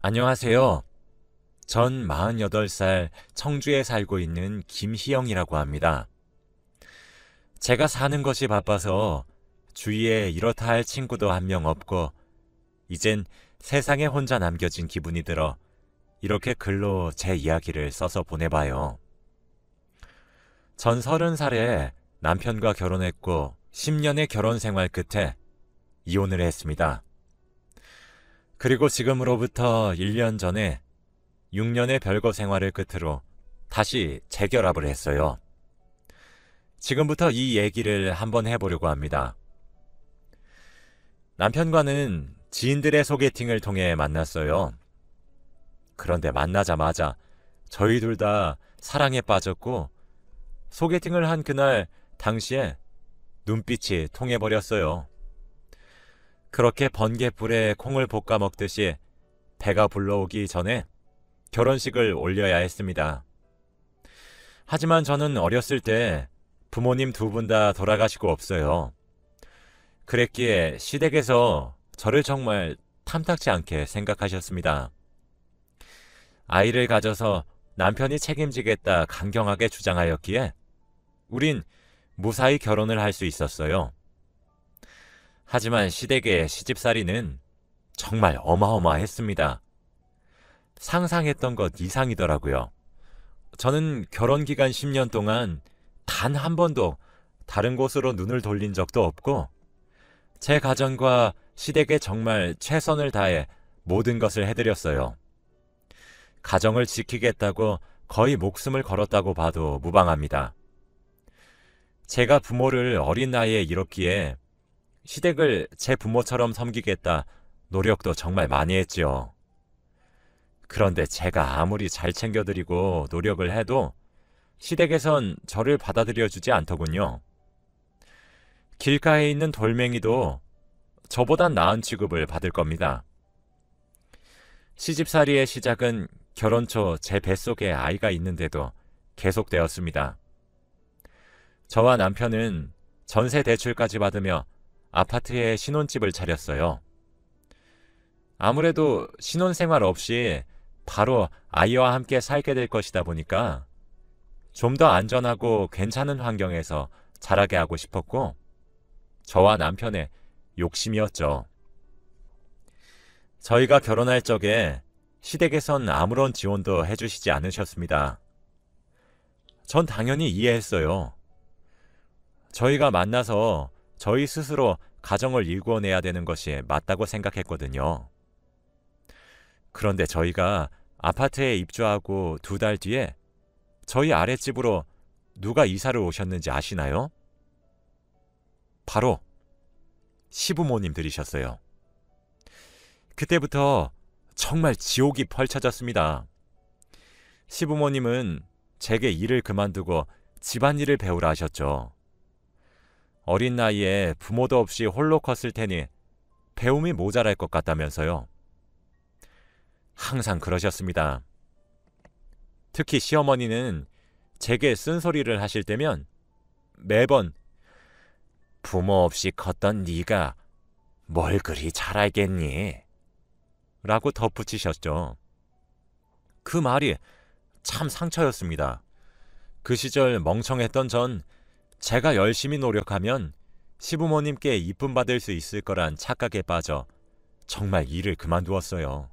안녕하세요. 전 48살 청주에 살고 있는 김희영이라고 합니다. 제가 사는 것이 바빠서 주위에 이렇다 할 친구도 한 명 없고, 이젠 세상에 혼자 남겨진 기분이 들어 이렇게 글로 제 이야기를 써서 보내봐요. 전 30살에 남편과 결혼했고 10년의 결혼 생활 끝에 이혼을 했습니다. 그리고 지금으로부터 1년 전에 6년의 별거 생활을 끝으로 다시 재결합을 했어요. 지금부터 이 얘기를 한번 해보려고 합니다. 남편과는 지인들의 소개팅을 통해 만났어요. 그런데 만나자마자 저희 둘 다 사랑에 빠졌고, 소개팅을 한 그날 당시에 눈빛이 통해버렸어요. 그렇게 번갯불에 콩을 볶아 먹듯이 배가 불러오기 전에 결혼식을 올려야 했습니다. 하지만 저는 어렸을 때 부모님 두 분 다 돌아가시고 없어요. 그랬기에 시댁에서 저를 정말 탐탁지 않게 생각하셨습니다. 아이를 가져서 남편이 책임지겠다 강경하게 주장하였기에 우린 무사히 결혼을 할 수 있었어요. 하지만 시댁의 시집살이는 정말 어마어마했습니다. 상상했던 것 이상이더라고요. 저는 결혼 기간 10년 동안 단 한 번도 다른 곳으로 눈을 돌린 적도 없고, 제 가정과 시댁에 정말 최선을 다해 모든 것을 해드렸어요. 가정을 지키겠다고 거의 목숨을 걸었다고 봐도 무방합니다. 제가 부모를 어린 나이에 잃었기에 시댁을 제 부모처럼 섬기겠다 노력도 정말 많이 했지요. 그런데 제가 아무리 잘 챙겨드리고 노력을 해도 시댁에선 저를 받아들여주지 않더군요. 길가에 있는 돌멩이도 저보단 나은 취급을 받을 겁니다. 시집살이의 시작은 결혼 초 제 뱃속에 아이가 있는데도 계속되었습니다. 저와 남편은 전세 대출까지 받으며 아파트에 신혼집을 차렸어요. 아무래도 신혼생활 없이 바로 아이와 함께 살게 될 것이다 보니까 좀 더 안전하고 괜찮은 환경에서 자라게 하고 싶었고, 저와 남편의 욕심이었죠. 저희가 결혼할 적에 시댁에선 아무런 지원도 해주시지 않으셨습니다. 전 당연히 이해했어요. 저희가 만나서 저희 스스로 가정을 일궈내야 되는 것이 맞다고 생각했거든요. 그런데 저희가 아파트에 입주하고 2달 뒤에 저희 아랫집으로 누가 이사를 오셨는지 아시나요? 바로 시부모님들이셨어요. 그때부터 정말 지옥이 펼쳐졌습니다. 시부모님은 제게 일을 그만두고 집안일을 배우라 하셨죠. 어린 나이에 부모도 없이 홀로 컸을 테니 배움이 모자랄 것 같다면서요. 항상 그러셨습니다. 특히 시어머니는 제게 쓴소리를 하실 때면 매번 부모 없이 컸던 네가 뭘 그리 잘 알겠니? 라고 덧붙이셨죠. 그 말이 참 상처였습니다. 그 시절 멍청했던 전 제가 열심히 노력하면 시부모님께 이쁨 받을 수 있을 거란 착각에 빠져 정말 일을 그만두었어요.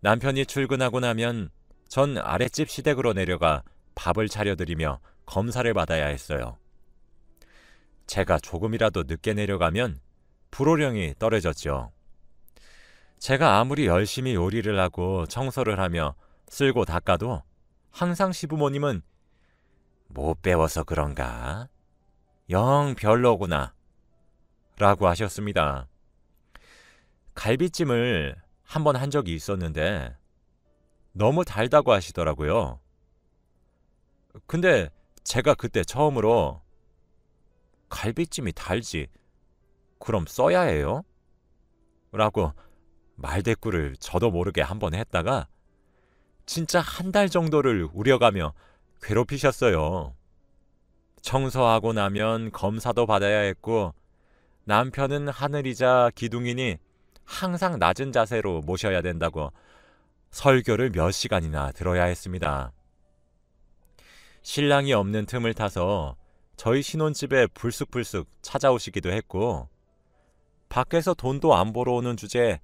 남편이 출근하고 나면 전 아랫집 시댁으로 내려가 밥을 차려드리며 검사를 받아야 했어요. 제가 조금이라도 늦게 내려가면 불호령이 떨어졌죠. 제가 아무리 열심히 요리를 하고 청소를 하며 쓸고 닦아도 항상 시부모님은 못 배워서 그런가? 영 별로구나 라고 하셨습니다. 갈비찜을 한번 한 적이 있었는데 너무 달다고 하시더라고요. 근데 제가 그때 처음으로 갈비찜이 달지 그럼 써야 해요? 라고 말대꾸를 저도 모르게 한번 했다가 진짜 한 달 정도를 우려가며 괴롭히셨어요. 청소하고 나면 검사도 받아야 했고, 남편은 하늘이자 기둥이니 항상 낮은 자세로 모셔야 된다고 설교를 몇 시간이나 들어야 했습니다. 신랑이 없는 틈을 타서 저희 신혼집에 불쑥불쑥 찾아오시기도 했고, 밖에서 돈도 안 벌어 오는 주제에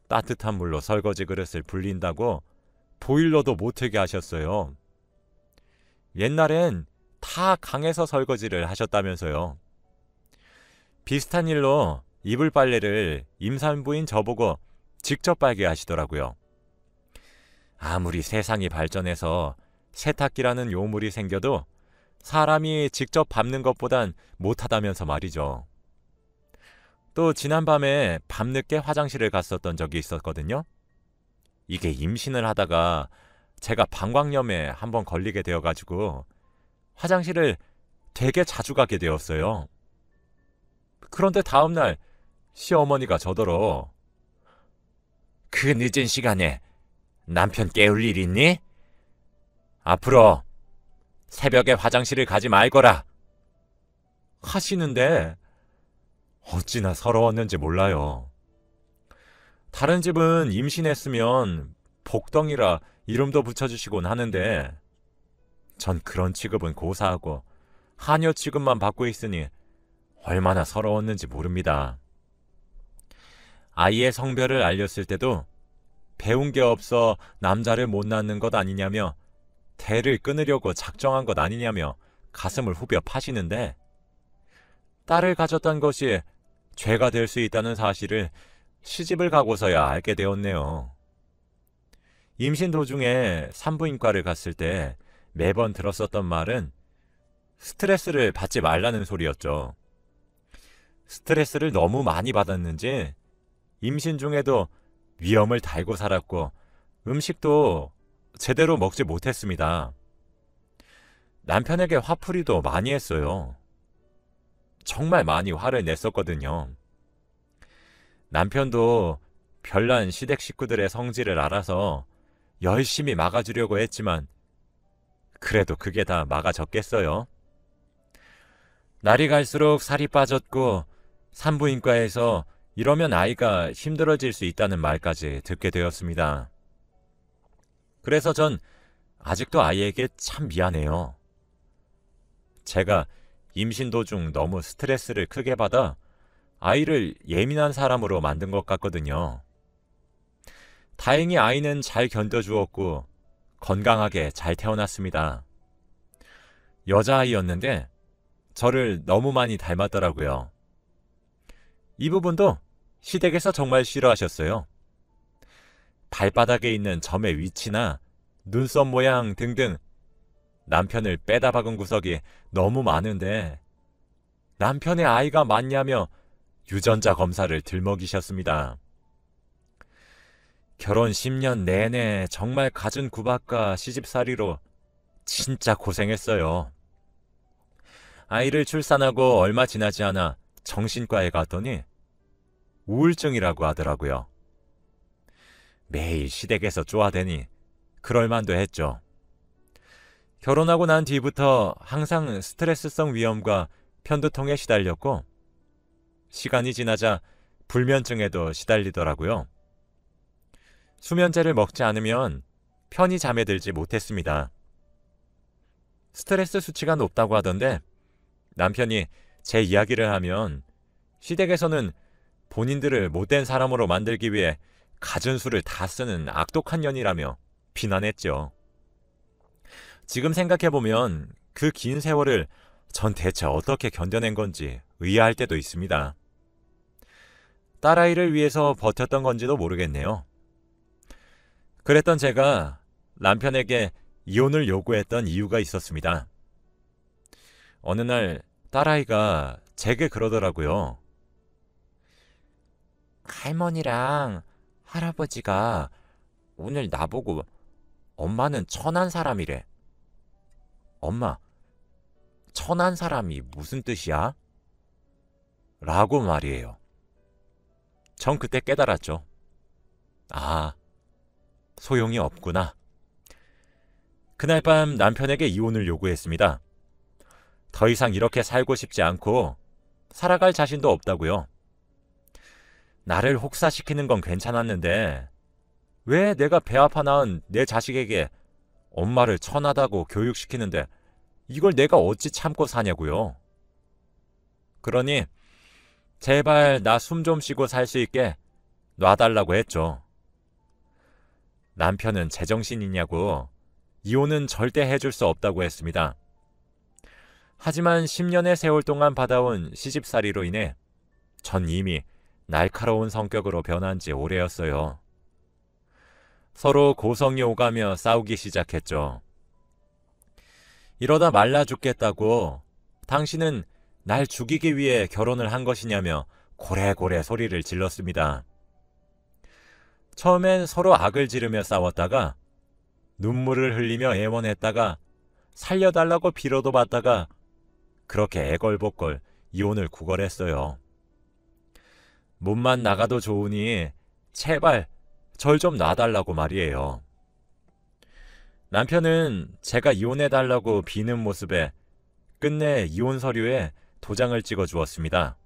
따뜻한 물로 설거지 그릇을 불린다고 보일러도 못 틀게 하셨어요. 옛날엔 다 강에서 설거지를 하셨다면서요. 비슷한 일로 이불 빨래를 임산부인 저보고 직접 빨게 하시더라고요. 아무리 세상이 발전해서 세탁기라는 요물이 생겨도 사람이 직접 밟는 것보단 못하다면서 말이죠. 또 지난밤에 밤늦게 화장실을 갔었던 적이 있었거든요. 이게 임신을 하다가 제가 방광염에 한번 걸리게 되어가지고 화장실을 되게 자주 가게 되었어요. 그런데 다음날 시어머니가 저더러 그 늦은 시간에 남편 깨울 일 있니? 앞으로 새벽에 화장실을 가지 말거라 하시는데 어찌나 서러웠는지 몰라요. 다른 집은 임신했으면 복덩이라 이름도 붙여주시곤 하는데 전 그런 취급은 고사하고 하녀 취급만 받고 있으니 얼마나 서러웠는지 모릅니다. 아이의 성별을 알렸을 때도 배운 게 없어 남자를 못 낳는 것 아니냐며 대를 끊으려고 작정한 것 아니냐며 가슴을 후벼 파시는데, 딸을 가졌던 것이 죄가 될 수 있다는 사실을 시집을 가고서야 알게 되었네요. 임신 도중에 산부인과를 갔을 때 매번 들었었던 말은 스트레스를 받지 말라는 소리였죠. 스트레스를 너무 많이 받았는지 임신 중에도 위험을 달고 살았고 음식도 제대로 먹지 못했습니다. 남편에게 화풀이도 많이 했어요. 정말 많이 화를 냈었거든요. 남편도 별난 시댁 식구들의 성질을 알아서 열심히 막아주려고 했지만 그래도 그게 다 막아졌겠어요. 날이 갈수록 살이 빠졌고 산부인과에서 이러면 아이가 힘들어질 수 있다는 말까지 듣게 되었습니다. 그래서 전 아직도 아이에게 참 미안해요. 제가 임신 도중 너무 스트레스를 크게 받아 아이를 예민한 사람으로 만든 것 같거든요. 다행히 아이는 잘 견뎌주었고 건강하게 잘 태어났습니다. 여자아이였는데 저를 너무 많이 닮았더라고요. 이 부분도 시댁에서 정말 싫어하셨어요. 발바닥에 있는 점의 위치나 눈썹 모양 등등 남편을 빼다 박은 구석이 너무 많은데 남편의 아이가 맞냐며 유전자 검사를 들먹이셨습니다. 결혼 10년 내내 정말 갖은 구박과 시집살이로 진짜 고생했어요. 아이를 출산하고 얼마 지나지 않아 정신과에 갔더니 우울증이라고 하더라고요. 매일 시댁에서 쪼아대니 그럴만도 했죠. 결혼하고 난 뒤부터 항상 스트레스성 위염과 편두통에 시달렸고 시간이 지나자 불면증에도 시달리더라고요. 수면제를 먹지 않으면 편히 잠에 들지 못했습니다. 스트레스 수치가 높다고 하던데 남편이 제 이야기를 하면 시댁에서는 본인들을 못된 사람으로 만들기 위해 갖은 수를 다 쓰는 악독한 년이라며 비난했죠. 지금 생각해보면 그 긴 세월을 전 대체 어떻게 견뎌낸 건지 의아할 때도 있습니다. 딸아이를 위해서 버텼던 건지도 모르겠네요. 그랬던 제가 남편에게 이혼을 요구했던 이유가 있었습니다. 어느 날 딸아이가 제게 그러더라고요. 할머니랑 할아버지가 오늘 나보고 엄마는 천한 사람이래. 엄마, 천한 사람이 무슨 뜻이야? 라고 말이에요. 전 그때 깨달았죠. 아, 소용이 없구나. 그날 밤 남편에게 이혼을 요구했습니다. 더 이상 이렇게 살고 싶지 않고 살아갈 자신도 없다고요. 나를 혹사시키는 건 괜찮았는데 왜 내가 배 아파 낳은 내 자식에게 엄마를 천하다고 교육시키는데 이걸 내가 어찌 참고 사냐고요. 그러니 제발 나 숨 좀 쉬고 살 수 있게 놔달라고 했죠. 남편은 제정신이냐고 이혼은 절대 해줄 수 없다고 했습니다. 하지만 10년의 세월 동안 받아온 시집살이로 인해 전 이미 날카로운 성격으로 변한 지 오래였어요. 서로 고성이 오가며 싸우기 시작했죠. 이러다 말라 죽겠다고 당신은 날 죽이기 위해 결혼을 한 것이냐며 고래고래 소리를 질렀습니다. 처음엔 서로 악을 지르며 싸웠다가 눈물을 흘리며 애원했다가 살려달라고 빌어도 받다가 그렇게 애걸복걸 이혼을 구걸했어요. 몸만 나가도 좋으니 제발 절 좀 놔달라고 말이에요. 남편은 제가 이혼해달라고 비는 모습에 끝내 이혼 서류에 도장을 찍어 주었습니다.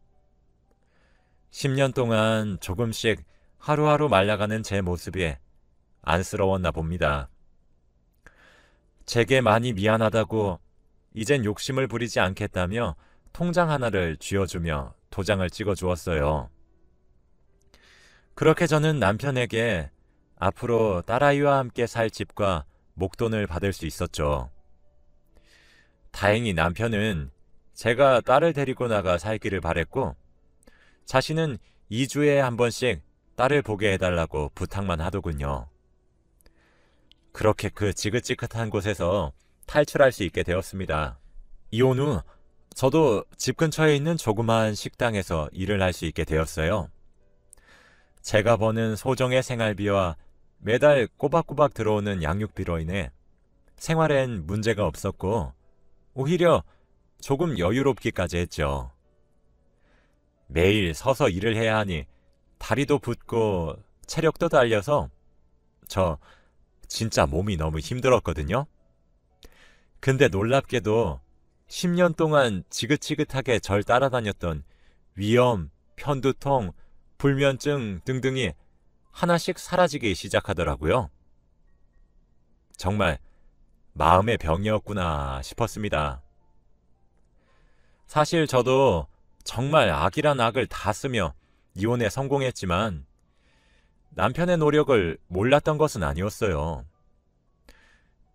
10년 동안 조금씩 하루하루 말라가는 제 모습이 안쓰러웠나 봅니다. 제게 많이 미안하다고 이젠 욕심을 부리지 않겠다며 통장 하나를 쥐어주며 도장을 찍어 주었어요. 그렇게 저는 남편에게 앞으로 딸아이와 함께 살 집과 목돈을 받을 수 있었죠. 다행히 남편은 제가 딸을 데리고 나가 살기를 바랬고 자신은 2주에 한 번씩 딸을 보게 해달라고 부탁만 하더군요. 그렇게 그 지긋지긋한 곳에서 탈출할 수 있게 되었습니다. 이혼 후 저도 집 근처에 있는 조그마한 식당에서 일을 할 수 있게 되었어요. 제가 버는 소정의 생활비와 매달 꼬박꼬박 들어오는 양육비로 인해 생활엔 문제가 없었고 오히려 조금 여유롭기까지 했죠. 매일 서서 일을 해야 하니 다리도 붓고 체력도 달려서 저 진짜 몸이 너무 힘들었거든요. 근데 놀랍게도 10년 동안 지긋지긋하게 절 따라다녔던 위염, 편두통, 불면증 등등이 하나씩 사라지기 시작하더라고요. 정말 마음의 병이었구나 싶었습니다. 사실 저도 정말 악이란 악을 다 쓰며 이혼에 성공했지만 남편의 노력을 몰랐던 것은 아니었어요.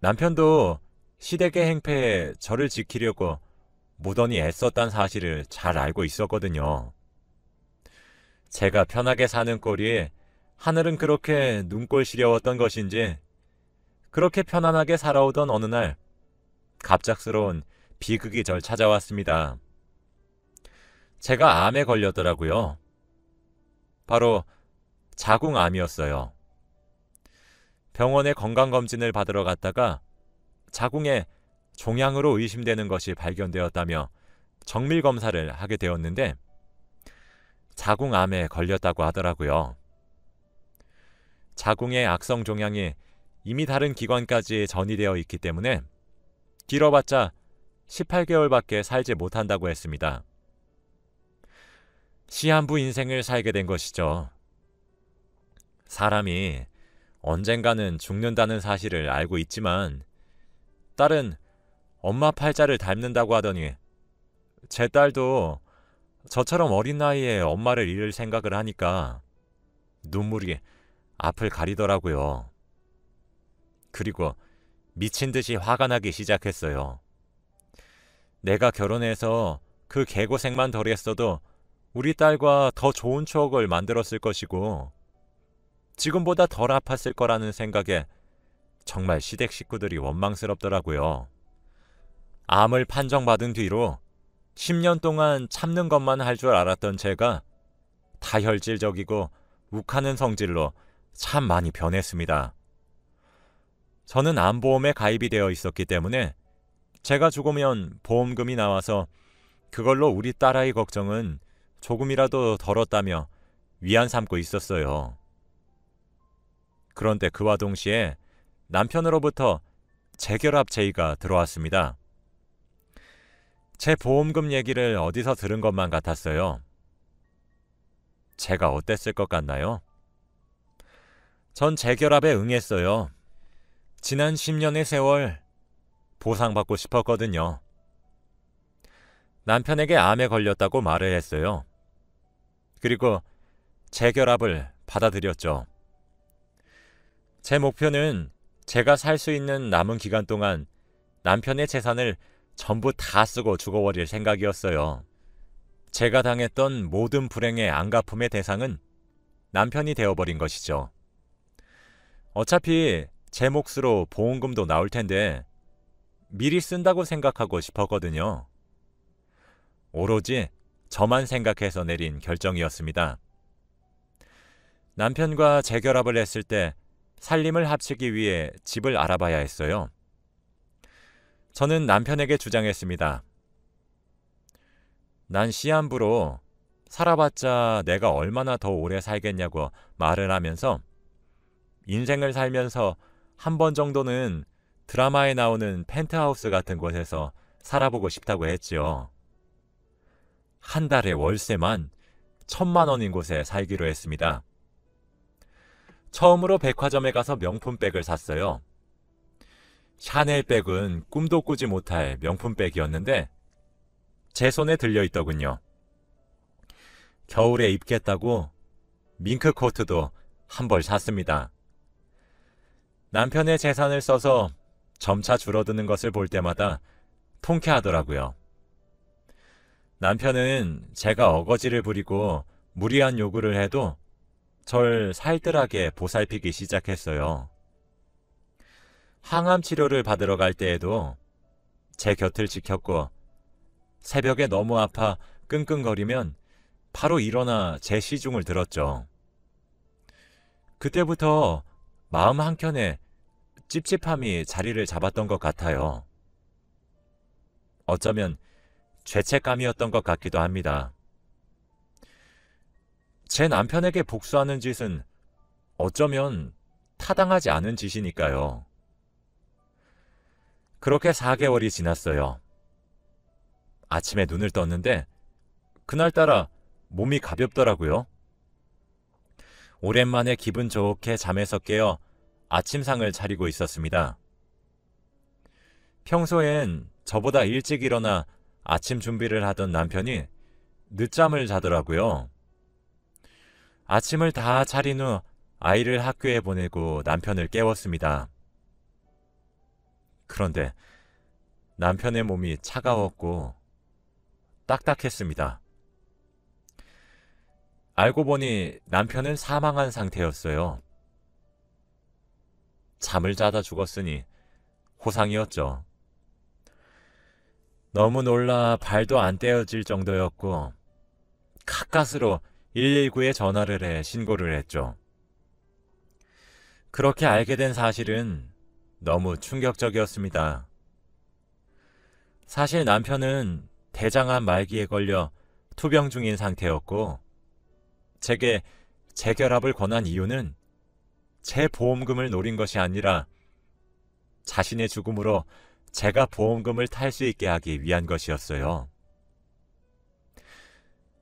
남편도 시댁의 행패에 저를 지키려고 무던히 애썼단 사실을 잘 알고 있었거든요. 제가 편하게 사는 꼴이 하늘은 그렇게 눈꼴 시려웠던 것인지 그렇게 편안하게 살아오던 어느 날 갑작스러운 비극이 절 찾아왔습니다. 제가 암에 걸렸더라고요. 바로 자궁암이었어요. 병원에 건강검진을 받으러 갔다가 자궁에 종양으로 의심되는 것이 발견되었다며 정밀검사를 하게 되었는데 자궁암에 걸렸다고 하더라고요. 자궁의 악성 종양이 이미 다른 기관까지 전이되어 있기 때문에 길어봤자 18개월밖에 살지 못한다고 했습니다. 시한부 인생을 살게 된 것이죠. 사람이 언젠가는 죽는다는 사실을 알고 있지만 딸은 엄마 팔자를 닮는다고 하더니 제 딸도 저처럼 어린 나이에 엄마를 잃을 생각을 하니까 눈물이 앞을 가리더라고요. 그리고 미친 듯이 화가 나기 시작했어요. 내가 결혼해서 그 개고생만 덜 했어도 우리 딸과 더 좋은 추억을 만들었을 것이고 지금보다 덜 아팠을 거라는 생각에 정말 시댁 식구들이 원망스럽더라고요. 암을 판정받은 뒤로 10년 동안 참는 것만 할 줄 알았던 제가 다혈질적이고 욱하는 성질로 참 많이 변했습니다. 저는 암보험에 가입이 되어 있었기 때문에 제가 죽으면 보험금이 나와서 그걸로 우리 딸아이 걱정은 조금이라도 덜었다며 위안 삼고 있었어요. 그런데 그와 동시에 남편으로부터 재결합 제의가 들어왔습니다. 제 보험금 얘기를 어디서 들은 것만 같았어요. 제가 어땠을 것 같나요? 전 재결합에 응했어요. 지난 10년의 세월 보상받고 싶었거든요. 남편에게 암에 걸렸다고 말을 했어요. 그리고 재결합을 받아들였죠. 제 목표는 제가 살 수 있는 남은 기간 동안 남편의 재산을 전부 다 쓰고 죽어버릴 생각이었어요. 제가 당했던 모든 불행의 안갚음의 대상은 남편이 되어버린 것이죠. 어차피 제 몫으로 보험금도 나올 텐데 미리 쓴다고 생각하고 싶었거든요. 오로지 저만 생각해서 내린 결정이었습니다. 남편과 재결합을 했을 때 살림을 합치기 위해 집을 알아봐야 했어요. 저는 남편에게 주장했습니다. 난 시한부로 살아봤자 내가 얼마나 더 오래 살겠냐고 말을 하면서 인생을 살면서 한 번 정도는 드라마에 나오는 펜트하우스 같은 곳에서 살아보고 싶다고 했지요. 한 달에 월세만 1,000만 원인 곳에 살기로 했습니다. 처음으로 백화점에 가서 명품백을 샀어요. 샤넬백은 꿈도 꾸지 못할 명품백이었는데 제 손에 들려있더군요. 겨울에 입겠다고 밍크 코트도 한 벌 샀습니다. 남편의 재산을 써서 점차 줄어드는 것을 볼 때마다 통쾌하더라고요. 남편은 제가 어거지를 부리고 무리한 요구를 해도 절 살뜰하게 보살피기 시작했어요. 항암 치료를 받으러 갈 때에도 제 곁을 지켰고 새벽에 너무 아파 끙끙거리면 바로 일어나 제 시중을 들었죠. 그때부터 마음 한켠에 찝찝함이 자리를 잡았던 것 같아요. 어쩌면 죄책감이었던 것 같기도 합니다. 제 남편에게 복수하는 짓은 어쩌면 타당하지 않은 짓이니까요. 그렇게 4개월이 지났어요. 아침에 눈을 떴는데 그날따라 몸이 가볍더라고요. 오랜만에 기분 좋게 잠에서 깨어 아침상을 차리고 있었습니다. 평소엔 저보다 일찍 일어나 아침 준비를 하던 남편이 늦잠을 자더라고요. 아침을 다 차린 후 아이를 학교에 보내고 남편을 깨웠습니다. 그런데 남편의 몸이 차가웠고 딱딱했습니다. 알고 보니 남편은 사망한 상태였어요. 잠을 자다 죽었으니 호상이었죠. 너무 놀라 발도 안 떼어질 정도였고 가까스로 119에 전화를 해 신고를 했죠. 그렇게 알게 된 사실은 너무 충격적이었습니다. 사실 남편은 대장암 말기에 걸려 투병 중인 상태였고 제게 재결합을 권한 이유는 제 보험금을 노린 것이 아니라 자신의 죽음으로 제가 보험금을 탈 수 있게 하기 위한 것이었어요.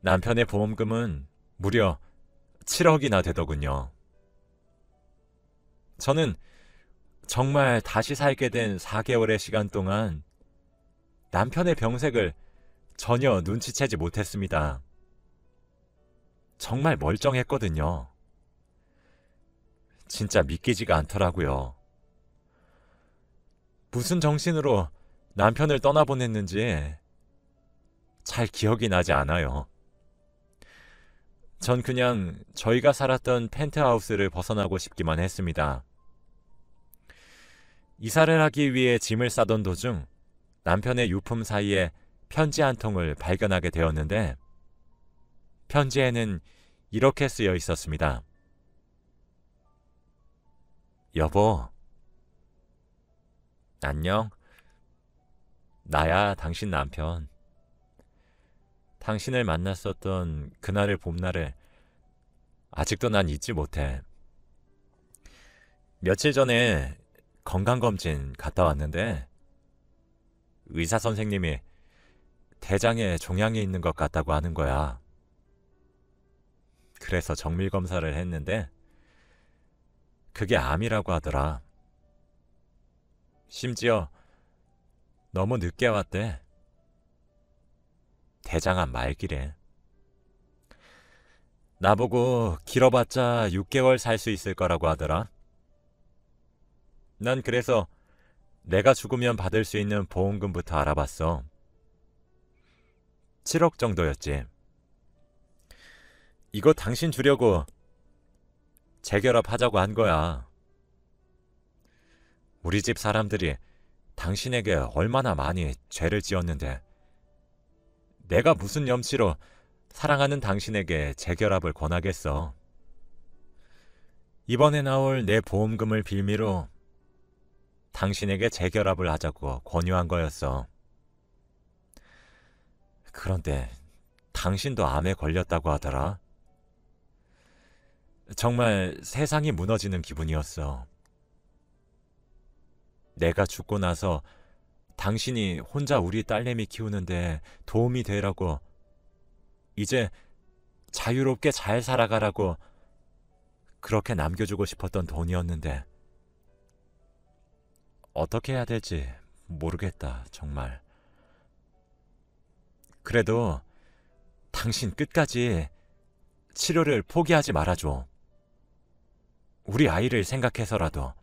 남편의 보험금은 무려 7억이나 되더군요. 저는 정말 다시 살게 된 4개월의 시간 동안 남편의 병색을 전혀 눈치채지 못했습니다. 정말 멀쩡했거든요. 진짜 믿기지가 않더라고요. 무슨 정신으로 남편을 떠나보냈는지 잘 기억이 나지 않아요. 전 그냥 저희가 살았던 펜트하우스를 벗어나고 싶기만 했습니다. 이사를 하기 위해 짐을 싸던 도중 남편의 유품 사이에 편지 한 통을 발견하게 되었는데 편지에는 이렇게 쓰여 있었습니다. 여보, 안녕. 나야 당신 남편. 당신을 만났었던 그날의 봄날을 아직도 난 잊지 못해. 며칠 전에 건강검진 갔다 왔는데 의사 선생님이 대장에 종양이 있는 것 같다고 하는 거야. 그래서 정밀 검사를 했는데 그게 암이라고 하더라. 심지어 너무 늦게 왔대. 대장암 말기래. 나보고 길어봤자 6개월 살 수 있을 거라고 하더라. 난 그래서 내가 죽으면 받을 수 있는 보험금부터 알아봤어. 7억 정도였지. 이거 당신 주려고 재결합 하자고 한 거야. 우리 집 사람들이 당신에게 얼마나 많이 죄를 지었는데 내가 무슨 염치로 사랑하는 당신에게 재결합을 권하겠어. 이번에 나올 내 보험금을 빌미로 당신에게 재결합을 하자고 권유한 거였어. 그런데 당신도 암에 걸렸다고 하더라. 정말 세상이 무너지는 기분이었어. 내가 죽고 나서 당신이 혼자 우리 딸내미 키우는데 도움이 되라고, 이제 자유롭게 잘 살아가라고 그렇게 남겨주고 싶었던 돈이었는데 어떻게 해야 될지 모르겠다, 정말. 그래도 당신 끝까지 치료를 포기하지 말아줘. 우리 아이를 생각해서라도.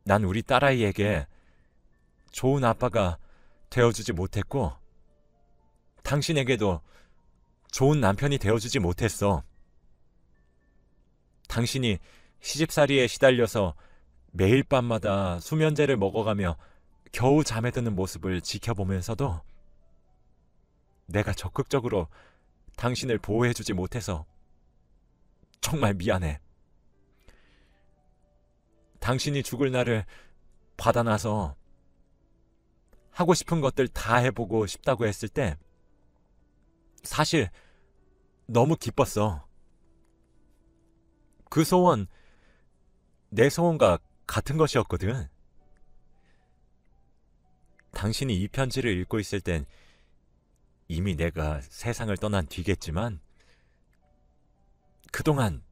난 우리 딸아이에게 좋은 아빠가 되어주지 못했고 당신에게도 좋은 남편이 되어주지 못했어. 당신이 시집살이에 시달려서 매일 밤마다 수면제를 먹어가며 겨우 잠에 드는 모습을 지켜보면서도 내가 적극적으로 당신을 보호해주지 못해서 정말 미안해. 당신이 죽을 날을 받아놔서 하고 싶은 것들 다 해보고 싶다고 했을 때 사실 너무 기뻤어. 그 소원 내 소원과 같은 것이었거든. 당신이 이 편지를 읽고 있을 땐 이미 내가 세상을 떠난 뒤겠지만 그동안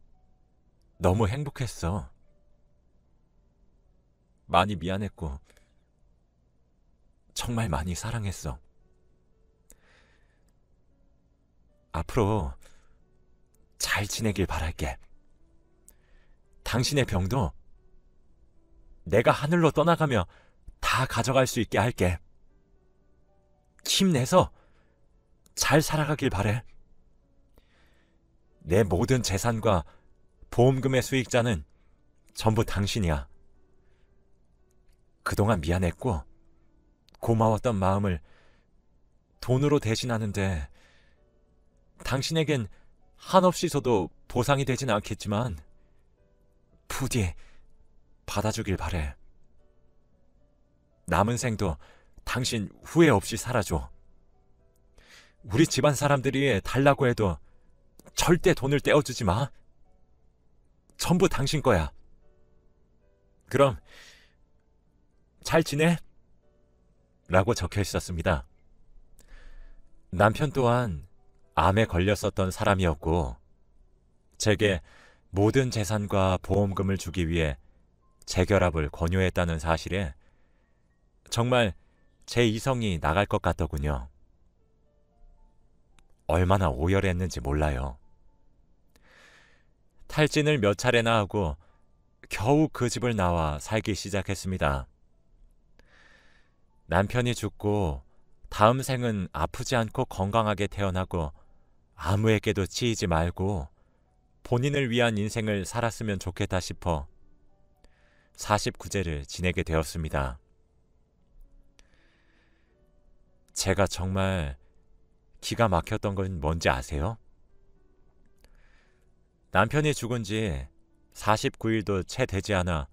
너무 행복했어. 많이 미안했고 정말 많이 사랑했어. 앞으로 잘 지내길 바랄게. 당신의 병도 내가 하늘로 떠나가며 다 가져갈 수 있게 할게. 힘내서 잘 살아가길 바래. 내 모든 재산과 보험금의 수익자는 전부 당신이야. 그동안 미안했고 고마웠던 마음을 돈으로 대신하는데 당신에겐 한없이 줘도 보상이 되진 않겠지만 부디 받아주길 바래. 남은 생도 당신 후회 없이 살아줘. 우리 집안 사람들이 달라고 해도 절대 돈을 떼어주지 마. 전부 당신 거야. 그럼 잘 지내? 라고 적혀 있었습니다. 남편 또한 암에 걸렸었던 사람이었고 제게 모든 재산과 보험금을 주기 위해 재결합을 권유했다는 사실에 정말 제 이성이 나갈 것 같더군요. 얼마나 오열했는지 몰라요. 탈진을 몇 차례나 하고 겨우 그 집을 나와 살기 시작했습니다. 남편이 죽고 다음 생은 아프지 않고 건강하게 태어나고 아무에게도 치이지 말고 본인을 위한 인생을 살았으면 좋겠다 싶어 49제를 지내게 되었습니다. 제가 정말 기가 막혔던 건 뭔지 아세요? 남편이 죽은 지 49일도 채 되지 않아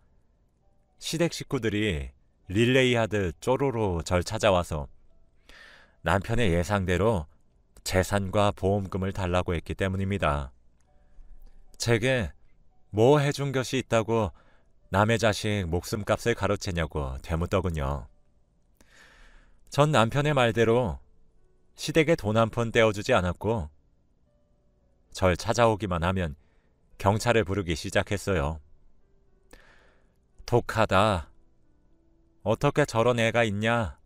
시댁 식구들이 릴레이 하듯 쪼로로 절 찾아와서 남편의 예상대로 재산과 보험금을 달라고 했기 때문입니다. 제게 뭐 해준 것이 있다고 남의 자식 목숨값을 가로채냐고 되묻더군요. 전 남편의 말대로 시댁에 돈 한 푼 떼어주지 않았고 절 찾아오기만 하면 경찰을 부르기 시작했어요. 독하다. 어떻게 저런 애가 있냐.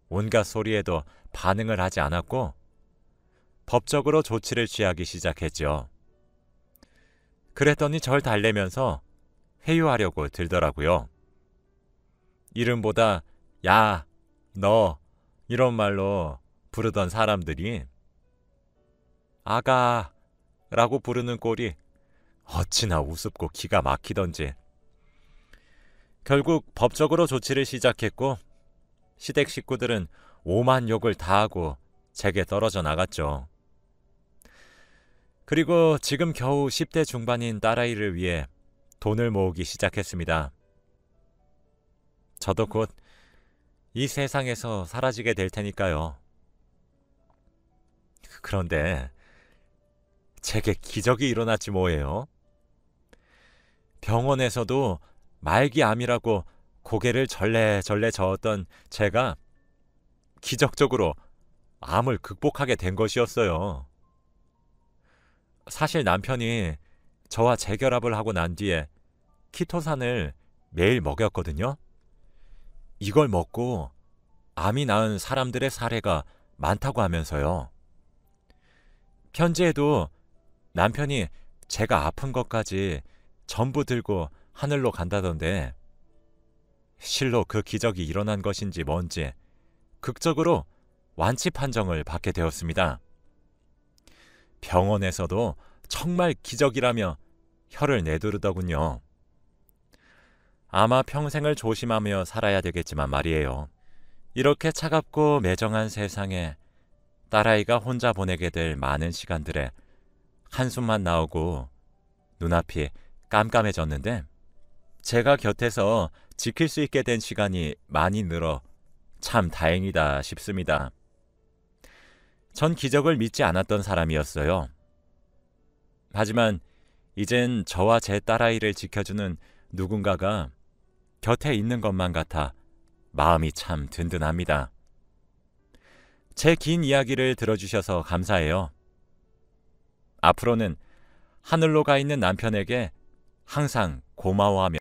온갖 소리에도 반응을 하지 않았고 법적으로 조치를 취하기 시작했죠. 그랬더니 절 달래면서 회유하려고 들더라고요. 이름보다 야, 너 이런 말로 부르던 사람들이 아가라고 부르는 꼴이 어찌나 우습고 기가 막히던지. 결국 법적으로 조치를 시작했고 시댁 식구들은 오만 욕을 다 하고 제게 떨어져 나갔죠. 그리고 지금 겨우 10대 중반인 딸아이를 위해 돈을 모으기 시작했습니다. 저도 곧 이 세상에서 사라지게 될 테니까요. 그런데 제게 기적이 일어났지 뭐예요. 병원에서도 말기암이라고 고개를 절레절레 저었던 제가 기적적으로 암을 극복하게 된 것이었어요. 사실 남편이 저와 재결합을 하고 난 뒤에 키토산을 매일 먹였거든요. 이걸 먹고 암이 나은 사람들의 사례가 많다고 하면서요. 편지에도 남편이 제가 아픈 것까지 전부 들고 하늘로 간다던데 실로 그 기적이 일어난 것인지 뭔지 극적으로 완치 판정을 받게 되었습니다. 병원에서도 정말 기적이라며 혀를 내두르더군요. 아마 평생을 조심하며 살아야 되겠지만 말이에요. 이렇게 차갑고 매정한 세상에 딸아이가 혼자 보내게 될 많은 시간들에 한숨만 나오고 눈앞이 깜깜해졌는데 제가 곁에서 지킬 수 있게 된 시간이 많이 늘어 참 다행이다 싶습니다. 전 기적을 믿지 않았던 사람이었어요. 하지만 이젠 저와 제 딸아이를 지켜주는 누군가가 곁에 있는 것만 같아 마음이 참 든든합니다. 제 긴 이야기를 들어주셔서 감사해요. 앞으로는 하늘로 가 있는 남편에게 항상 고마워하며